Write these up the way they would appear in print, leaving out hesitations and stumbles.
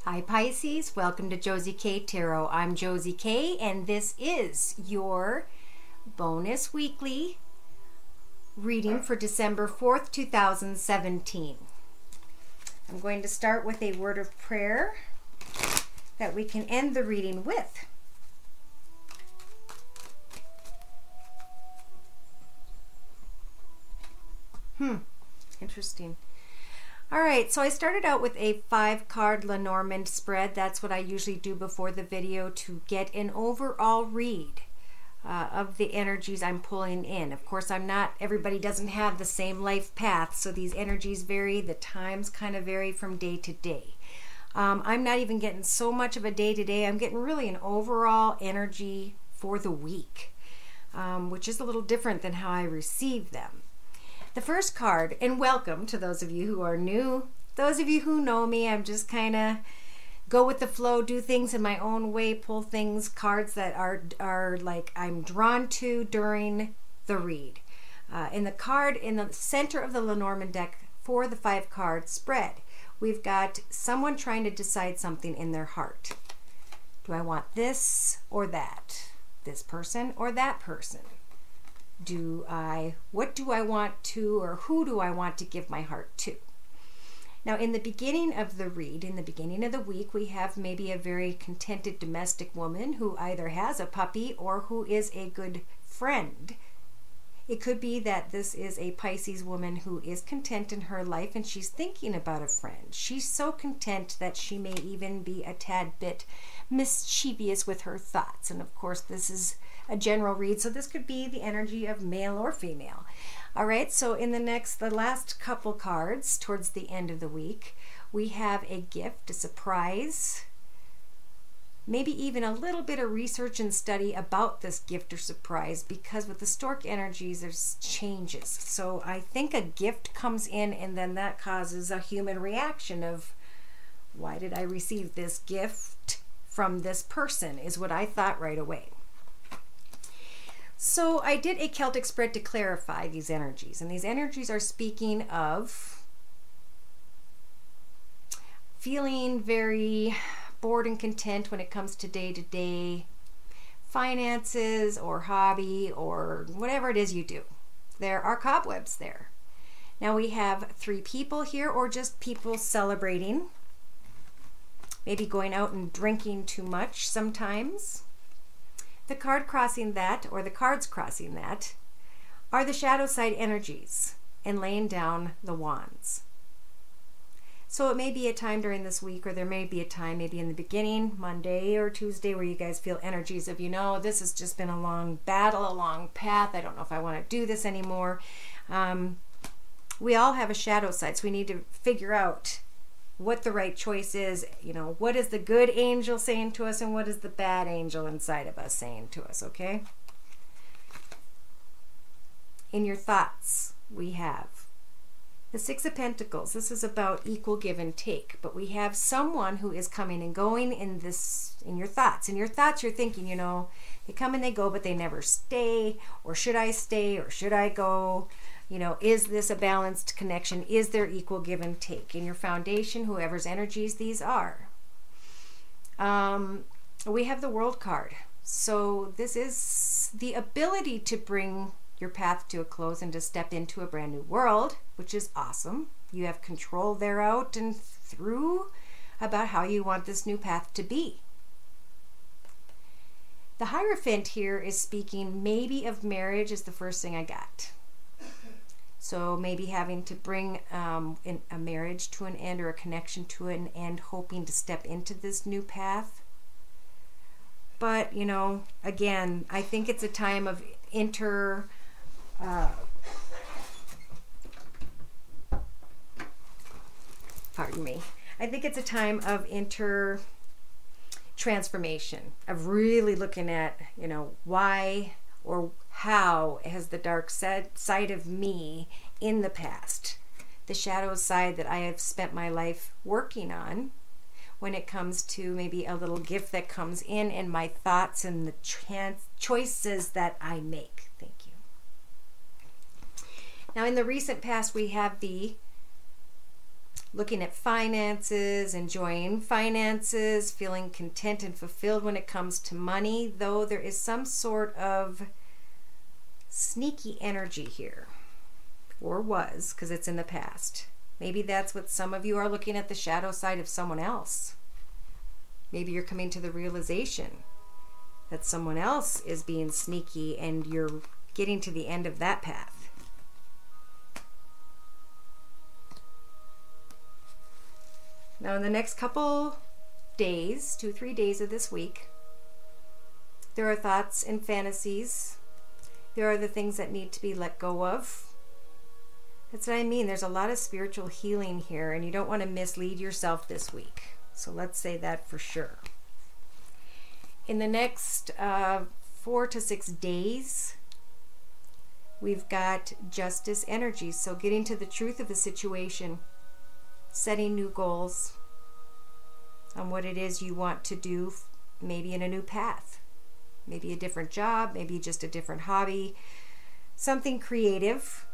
Hi Pisces, welcome to Josie K Tarot. I'm Josie K and this is your bonus weekly reading for December 4th, 2017. I'm going to start with a word of prayer that we can end the reading with. Interesting. All right, so I started out with a 5-card Lenormand spread. That's what I usually do before the video to get an overall read of the energies I'm pulling in. Of course, everybody doesn't have the same life path, so these energies vary. The times kind of vary from day to day. I'm not even getting so much of a day-to-day. I'm getting really an overall energy for the week, which is a little different than how I receive them. The first card, and welcome to those of you who are new. Those of you who know me, I'm just kind of go with the flow, do things in my own way, pull cards that are like I'm drawn to during the read. In the card in the center of the Lenormand deck for the 5-card spread, we've got someone trying to decide something in their heart. Do I want this or that? This person or that person? What do I want to, or who do I want to give my heart to? Now, in the beginning of the read, in the beginning of the week, we have maybe a very contented domestic woman who either has a puppy or who is a good friend. It could be that this is a Pisces woman who is content in her life and she's thinking about a friend. She's so content that she may even be a tad bit mischievous with her thoughts. And of course, this is a general read, so this could be the energy of male or female. All right, so in the last couple cards towards the end of the week, we have a gift, a surprise, maybe even a little bit of research and study about this gift or surprise, because with the stork energies, there's changes. So I think a gift comes in and then that causes a human reaction of, why did I receive this gift from this person, is what I thought right away. So I did a Celtic spread to clarify these energies, and these energies are speaking of feeling very bored and content when it comes to day-to-day finances or hobby or whatever it is you do. There are cobwebs there. Now we have 3 people here, or just people celebrating, maybe going out and drinking too much sometimes. The card crossing that, or the cards crossing that, are the shadow side energies and laying down the wands. So it may be a time during this week, or there may be a time maybe in the beginning, Monday or Tuesday, where you guys feel energies of, this has just been a long battle, a long path. I don't know if I want to do this anymore. We all have a shadow side, so we need to figure out what the right choice is. What is the good angel saying to us and what is the bad angel inside of us saying to us, okay? In your thoughts, we have the 6 of Pentacles. This is about equal give and take, but we have someone who is coming and going in your thoughts. In your thoughts, you're thinking, they come and they go, but they never stay, or should I stay, or should I go? Is this a balanced connection? Is there equal give and take? In your foundation, whoever's energies these are. We have the World card. So this is the ability to bring your path to a close and to step into a brand new world, which is awesome. You have control there out and through about how you want this new path to be. The Hierophant here is speaking maybe of marriage is the first thing I got. So maybe having to bring a marriage to an end, or a connection to an end, hoping to step into this new path. But, again, I think it's a time of pardon me. I think it's a time of transformation, of really looking at, why or how has the dark side of me in the past, the shadow side that I have spent my life working on, when it comes to maybe a little gift that comes in my thoughts and the choices that I make. Thank you. Now in the recent past, we have the looking at finances, enjoying finances, feeling content and fulfilled when it comes to money, though there is some sort of sneaky energy here, or was, because it's in the past. Maybe that's what some of you are looking at, the shadow side of someone else. Maybe you're coming to the realization that someone else is being sneaky and you're getting to the end of that path. Now in the next couple days, 2-3 days of this week, there are thoughts and fantasies. There are the things that need to be let go of. That's what I mean. There's a lot of spiritual healing here, and you don't want to mislead yourself this week. So let's say that for sure. In the next 4 to 6 days, we've got justice energy. So getting to the truth of the situation, setting new goals on what it is you want to do, maybe in a new path, maybe a different job, maybe just a different hobby, something creative.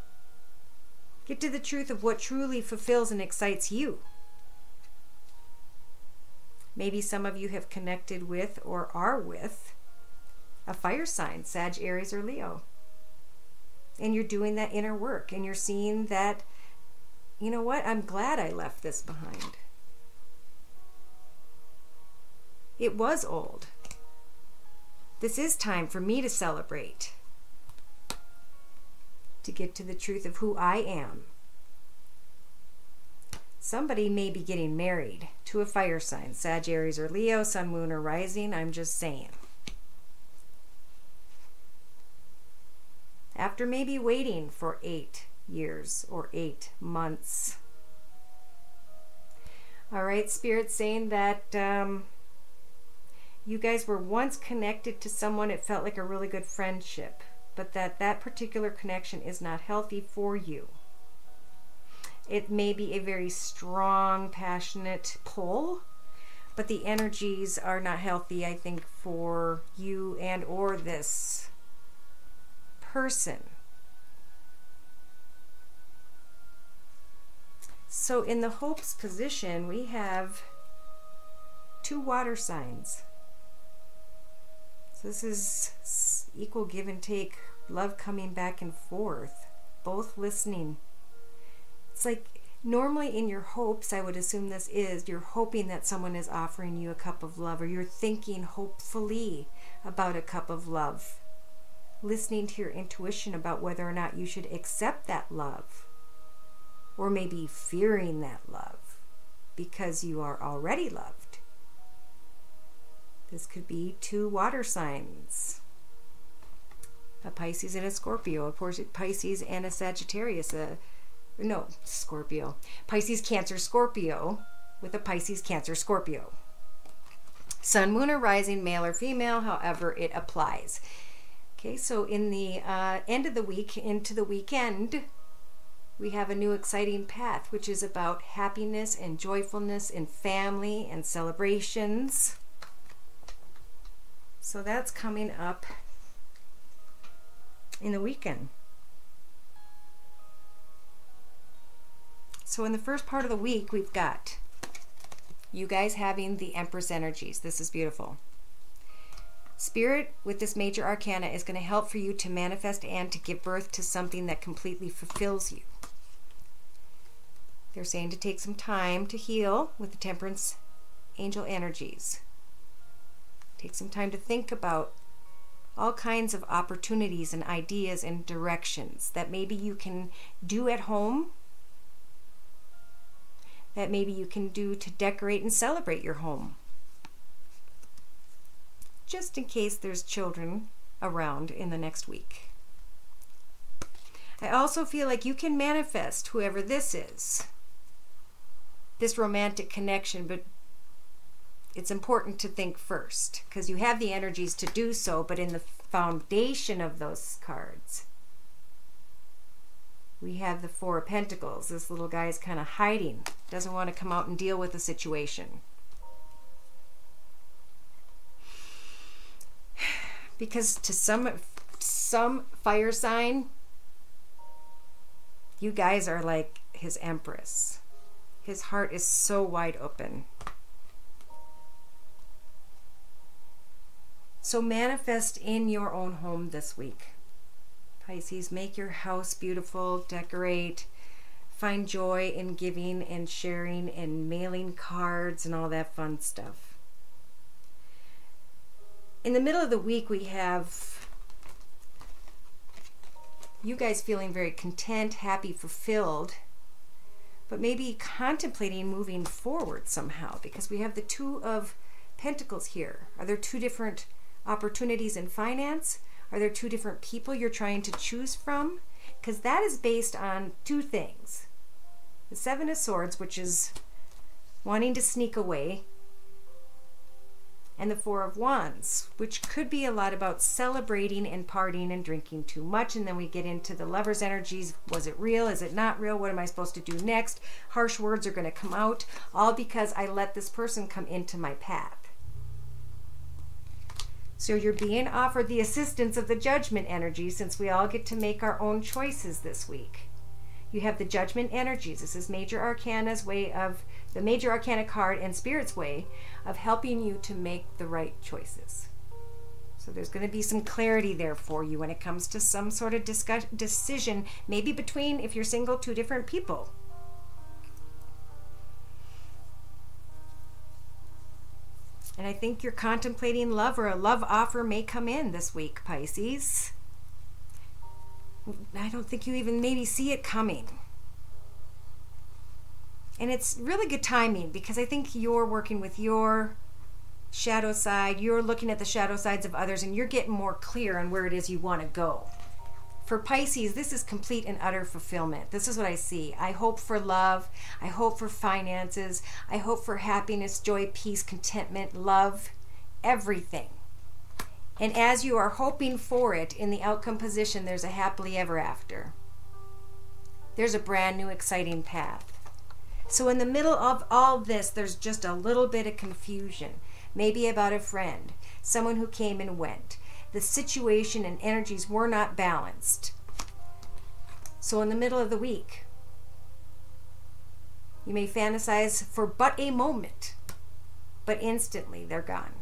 Get to the truth of what truly fulfills and excites you. Maybe some of you have connected with or are with a fire sign, Sag, Aries, or Leo. And you're doing that inner work, and you're seeing that, you know what, I'm glad I left this behind. It was old. This is time for me to celebrate, to get to the truth of who I am. Somebody may be getting married to a fire sign, Sag, Aries, or Leo, Sun, Moon, or Rising. I'm just saying. After maybe waiting for 8 years or 8 months. All right, Spirit's saying that you guys were once connected to someone. It felt like a really good friendship, but that particular connection is not healthy for you. It may be a very strong, passionate pull, but the energies are not healthy, I think, for you and or this person. So in the hopes position, we have 2 water signs. So this is equal give and take, love coming back and forth, both listening. It's like normally in your hopes, I would assume this is, you're hoping that someone is offering you a cup of love, or you're thinking hopefully about a cup of love. Listening to your intuition about whether or not you should accept that love, or maybe fearing that love because you are already loved. This could be 2 water signs, a Pisces and a Scorpio, a Pisces and a Sagittarius, Scorpio. Pisces, Cancer, Scorpio with a Pisces, Cancer, Scorpio. Sun, Moon, or Rising, male or female, however it applies. Okay, so in the end of the week, into the weekend, we have a new exciting path, which is about happiness and joyfulness and family and celebrations. So that's coming up in the weekend. So in the first part of the week, we've got you guys having the Empress energies. This is beautiful. Spirit with this major arcana is going to help for you to manifest and to give birth to something that completely fulfills you. They're saying to take some time to heal with the Temperance angel energies. Take some time to think about all kinds of opportunities and ideas and directions that maybe you can do at home, that maybe you can do to decorate and celebrate your home, just in case there's children around in the next week. I also feel like you can manifest whoever this is, this romantic connection, but it's important to think first, because you have the energies to do so, but in the foundation of those cards, we have the Four of Pentacles. This little guy is kind of hiding, doesn't want to come out and deal with the situation. Because to some fire sign, you guys are like his Empress, His heart is so wide open. So manifest in your own home this week. Pisces, make your house beautiful, decorate, find joy in giving and sharing and mailing cards and all that fun stuff. In the middle of the week, we have you guys feeling very content, happy, fulfilled, but maybe contemplating moving forward somehow, because we have the Two of Pentacles here. Are there two different opportunities in finance? Are there two different people you're trying to choose from? Because that is based on two things. The Seven of Swords, which is wanting to sneak away, and the Four of Wands, which could be a lot about celebrating and partying and drinking too much. And then we get into the Lover's energies. Was it real? Is it not real? What am I supposed to do next? Harsh words are going to come out, all because I let this person come into my path. So you're being offered the assistance of the Judgment energy, since we all get to make our own choices this week. You have the Judgment energies. This is Major Arcana's way of, the Major Arcana card and Spirit's way of helping you to make the right choices. So there's going to be some clarity there for you when it comes to some sort of decision, maybe between, if you're single, two different people. And I think you're contemplating love, or a love offer may come in this week, Pisces. I don't think you even maybe see it coming. And it's really good timing, because I think you're working with your shadow side. You're looking at the shadow sides of others, and you're getting more clear on where it is you want to go. For Pisces, this is complete and utter fulfillment. This is what I see. I hope for love. I hope for finances. I hope for happiness, joy, peace, contentment, love, everything. And as you are hoping for it in the outcome position, there's a happily ever after. There's a brand new exciting path. So in the middle of all this, there's just a little bit of confusion. Maybe about a friend, someone who came and went. The situation and energies were not balanced. So in the middle of the week, you may fantasize for but a moment, but instantly they're gone.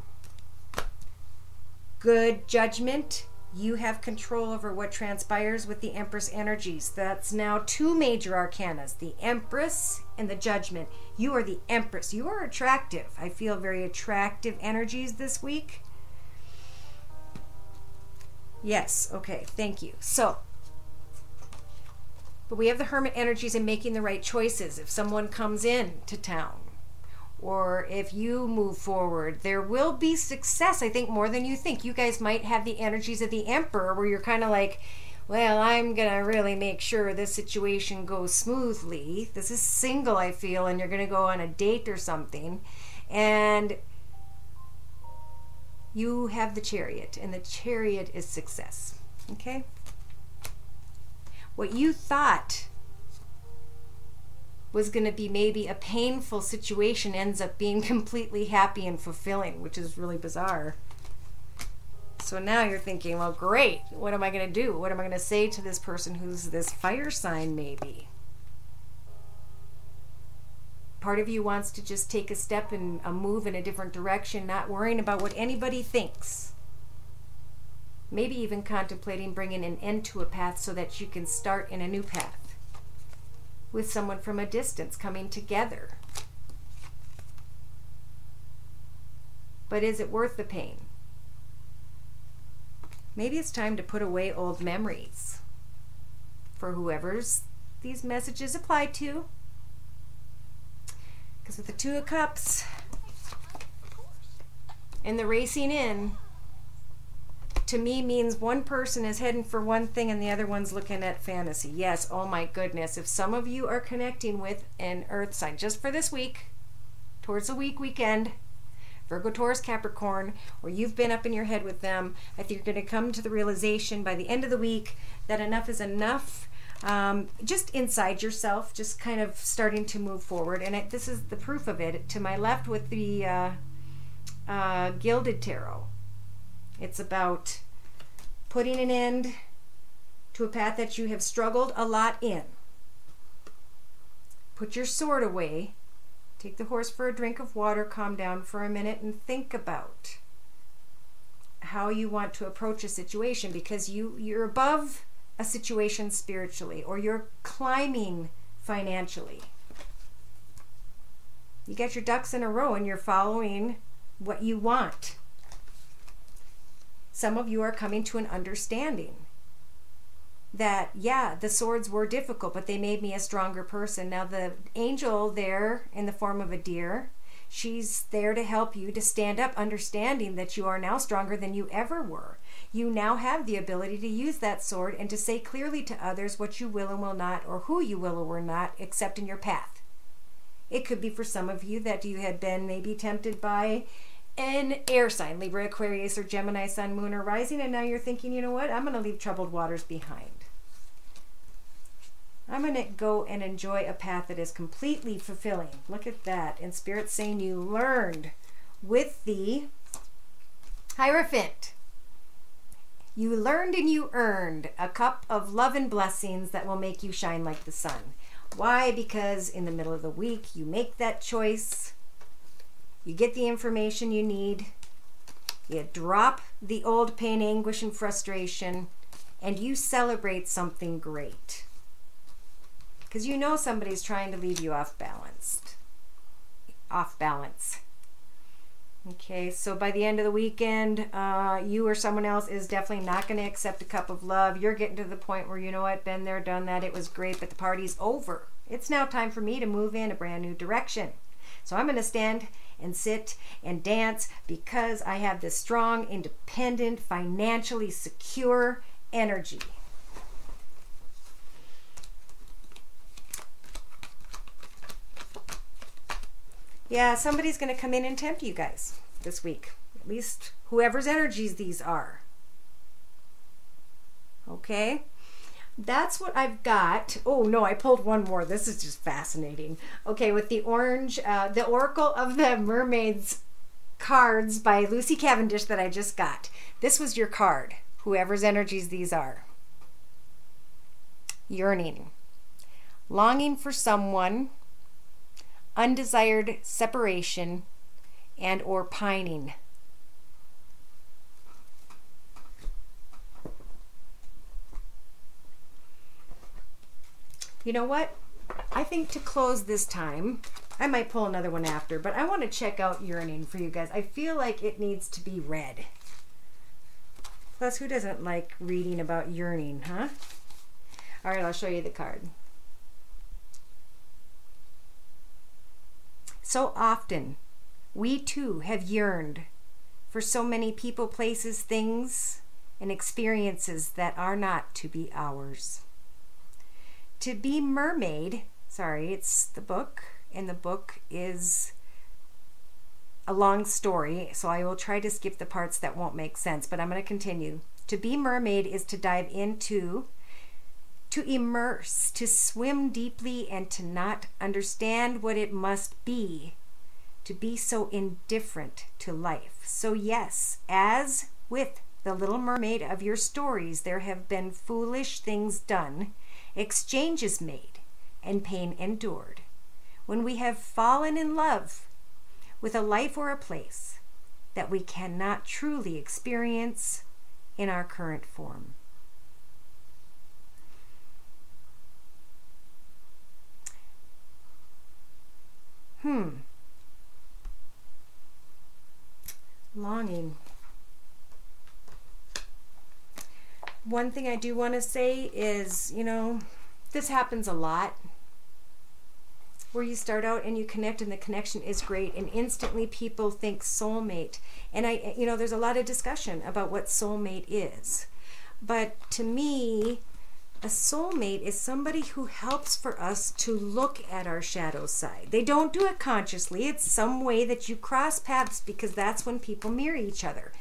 Good judgment. You have control over what transpires with the Empress energies. That's now two major arcanas, the Empress and the Judgment. You are the Empress. You are attractive. I feel very attractive energies this week. Yes, okay, thank you. So, but we have the Hermit energies in making the right choices. If someone comes in to town, or if you move forward, there will be success, I think, more than you think. You guys might have the energies of the Emperor, where you're kind of like, well, I'm going to really make sure this situation goes smoothly. This is single, I feel, and you're going to go on a date or something. And you have the Chariot, and the Chariot is success. Okay? What you thought was going to be maybe a painful situation ends up being completely happy and fulfilling, which is really bizarre. So now you're thinking, well, great, what am I going to do? What am I going to say to this person who's this fire sign maybe? Part of you wants to just take a step and a move in a different direction, not worrying about what anybody thinks. Maybe even contemplating bringing an end to a path so that you can start in a new path with someone from a distance, coming together. But is it worth the pain? Maybe it's time to put away old memories for whoever's these messages apply to. Because with the Two of Cups and the racing in, to me means one person is heading for one thing and the other one's looking at fantasy. Yes, oh my goodness. If some of you are connecting with an earth sign just for this week, towards the weekend, Virgo, Taurus, Capricorn, or you've been up in your head with them, I think you're going to come to the realization by the end of the week that enough is enough. Just inside yourself, just kind of starting to move forward. And this is the proof of it. To my left with the Gilded Tarot. It's about putting an end to a path that you have struggled a lot in. put your sword away, take the horse for a drink of water, calm down for a minute, and think about how you want to approach a situation, because you're above a situation spiritually, or you're climbing financially. You get your ducks in a row and you're following what you want. Some of you are coming to an understanding that, yeah, the swords were difficult, but they made me a stronger person. Now the angel there in the form of a deer, she's there to help you to stand up, understanding that you are now stronger than you ever were. You now have the ability to use that sword and to say clearly to others what you will and will not, or who you will or will not accept in your path. It could be for some of you that you had been maybe tempted by an air sign, Libra, Aquarius, or Gemini, Sun, Moon, or Rising, and now you're thinking, you know what, I'm going to leave troubled waters behind. I'm going to go and enjoy a path that is completely fulfilling. Look at that. And Spirit's saying you learned with the Hierophant. You learned and you earned a cup of love and blessings that will make you shine like the sun. Why? Because in the middle of the week, you make that choice. You get the information you need. You drop the old pain, anguish, and frustration, and you celebrate something great. Because you know somebody's trying to leave you off balance. Okay, so by the end of the weekend, you or someone else is definitely not going to accept a cup of love. You're getting to the point where, you know what, been there, done that, it was great, but the party's over. It's now time for me to move in a brand new direction. So I'm going to stand and sit and dance because I have this strong, independent, financially secure energy. Yeah, somebody's going to come in and tempt you guys this week. At least whoever's energies these are. Okay? That's what I've got. Oh, no, I pulled one more. This is just fascinating. Okay, with the orange, the Oracle of the Mermaids cards by Lucy Cavendish that I just got. This was your card, whoever's energies these are. Yearning. Longing for someone, undesired separation, and or pining. You know what? I think to close this time, I might pull another one after, but I want to check out yearning for you guys. I feel like it needs to be read. Plus, who doesn't like reading about yearning, huh? All right, I'll show you the card. So often, we too have yearned for so many people, places, things, and experiences that are not to be ours. To be mermaid, sorry, it's the book, and the book is a long story, so I will try to skip the parts that won't make sense, but I'm going to continue. To be mermaid is to dive into, to immerse, to swim deeply, and to not understand what it must be to be so indifferent to life. So yes, as with the Little Mermaid of your stories, there have been foolish things done, exchanges made, and pain endured. When we have fallen in love with a life or a place that we cannot truly experience in our current form. Longing. One thing I do want to say is, you know, this happens a lot, where you start out and you connect and the connection is great and instantly people think soulmate. And there's a lot of discussion about what soulmate is. But to me, a soulmate is somebody who helps for us to look at our shadow side. They don't do it consciously. It's some way that you cross paths, because that's when people mirror each other.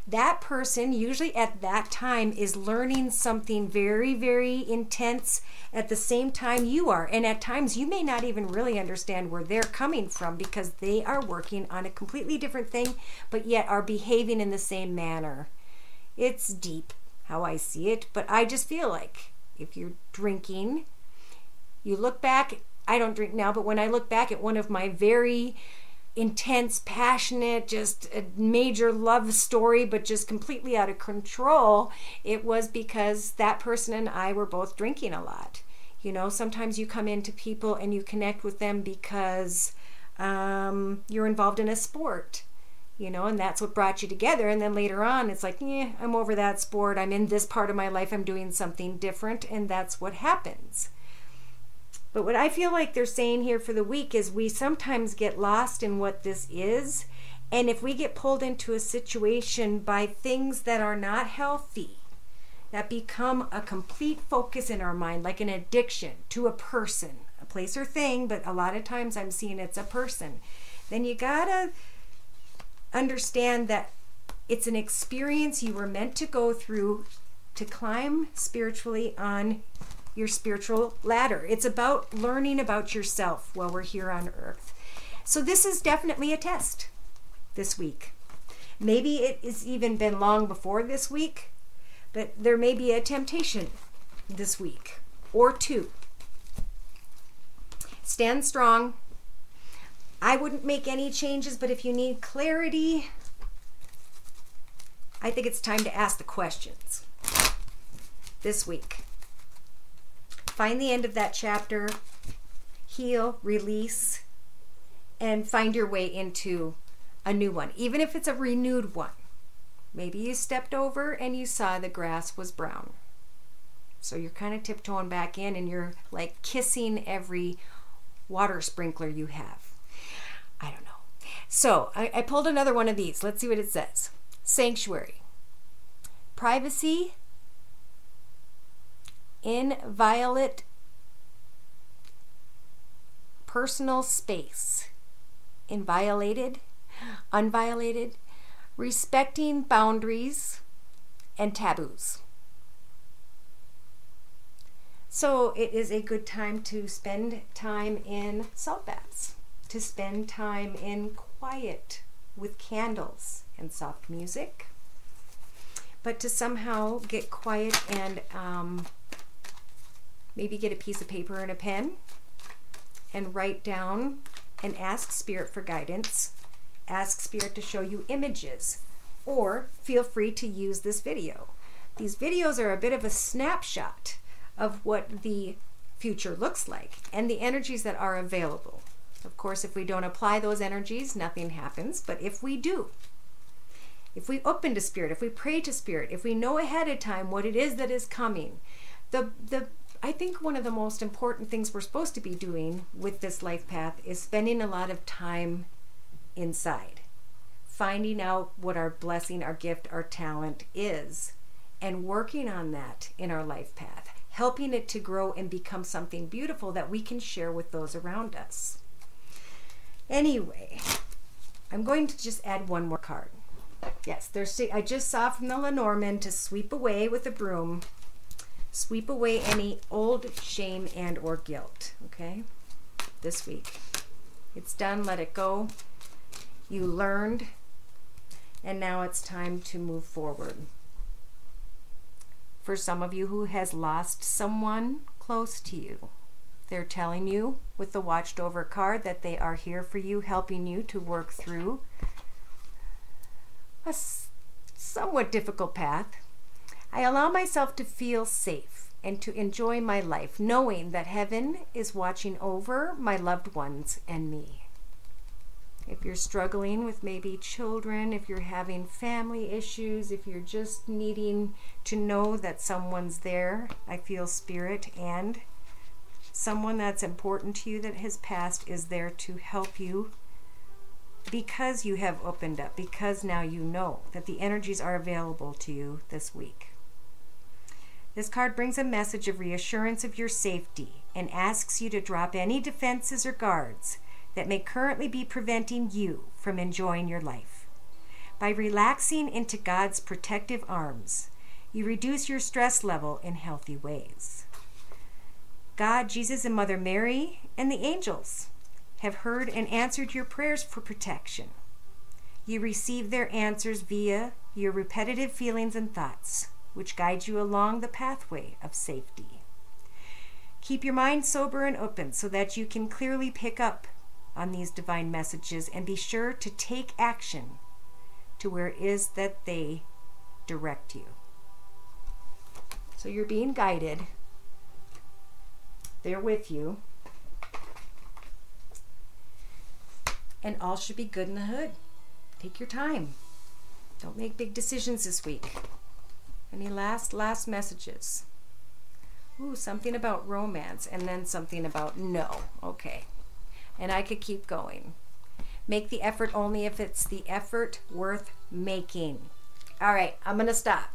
That person usually at that time is learning something very, very intense at the same time you are. And at times you may not even really understand where they're coming from, because they are working on a completely different thing, but yet are behaving in the same manner. It's deep how I see it, but I just feel like if you're drinking, you look back I don't drink now, but when I look back at one of my very intense, passionate, just a major love story, but just completely out of control, it was because that person and I were both drinking a lot. You know, sometimes you come into people and you connect with them because you're involved in a sport, you know, and that's what brought you together. And then later on, it's like, yeah, I'm over that sport. I'm in this part of my life. I'm doing something different. And that's what happens. But what I feel like they're saying here for the week is we sometimes get lost in what this is. And if we get pulled into a situation by things that are not healthy, that become a complete focus in our mind, like an addiction to a person, a place or thing, but a lot of times I'm seeing it's a person, then you gotta understand that it's an experience you were meant to go through to climb spiritually on your spiritual ladder. It's about learning about yourself while we're here on earth. So this is definitely a test this week. Maybe it has even been long before this week, but there may be a temptation this week or two. Stand strong. I wouldn't make any changes, but if you need clarity, I think it's time to ask the questions this week. Find the end of that chapter, heal, release, and find your way into a new one, even if it's a renewed one. Maybe you stepped over and you saw the grass was brown. So you're kind of tiptoeing back in and you're like kissing every water sprinkler you have. I don't know. So I pulled another one of these. Let's see what it says. Sanctuary. Privacy. Inviolate. Personal space. Inviolated. Unviolated. Respecting boundaries and taboos. So it is a good time to spend time in salt baths, to spend time in quiet with candles and soft music, but to somehow get quiet and maybe get a piece of paper and a pen and write down and ask Spirit for guidance. Ask Spirit to show you images, or feel free to use this video. These videos are a bit of a snapshot of what the future looks like and the energies that are available. Of course, if we don't apply those energies, nothing happens. But if we do, if we open to Spirit, if we pray to Spirit, if we know ahead of time what it is that is coming, I think one of the most important things we're supposed to be doing with this life path is spending a lot of time inside, finding out what our blessing, our gift, our talent is, and working on that in our life path, helping it to grow and become something beautiful that we can share with those around us. Anyway, I'm going to just add one more card. Yes, I just saw from the Lenormand to sweep away with a broom, sweep away any old shame and or guilt, okay? This week. It's done, let it go. You learned, and now it's time to move forward. For some of you who has lost someone close to you, they're telling you with the watched over card that they are here for you, helping you to work through a somewhat difficult path. I allow myself to feel safe and to enjoy my life, knowing that heaven is watching over my loved ones and me. If you're struggling with maybe children, if you're having family issues, if you're just needing to know that someone's there, I feel Spirit and someone that's important to you that has passed is there to help you, because you have opened up, because now you know that the energies are available to you this week. This card brings a message of reassurance of your safety and asks you to drop any defenses or guards that may currently be preventing you from enjoying your life. By relaxing into God's protective arms, you reduce your stress level in healthy ways. God, Jesus, and Mother Mary, and the angels have heard and answered your prayers for protection. You receive their answers via your repetitive feelings and thoughts, which guide you along the pathway of safety. Keep your mind sober and open so that you can clearly pick up on these divine messages, and be sure to take action to where it is that they direct you. So you're being guided. They're with you. And all should be good in the hood. Take your time. Don't make big decisions this week. Any last messages? Ooh, something about romance, and then something about no. Okay. And I could keep going. Make the effort only if it's the effort worth making. All right, I'm going to stop.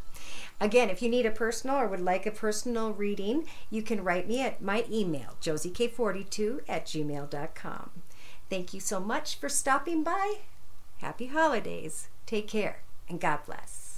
Again, if you need a personal or would like a personal reading, you can write me at my email, josiek42@gmail.com. Thank you so much for stopping by. Happy holidays. Take care, and God bless.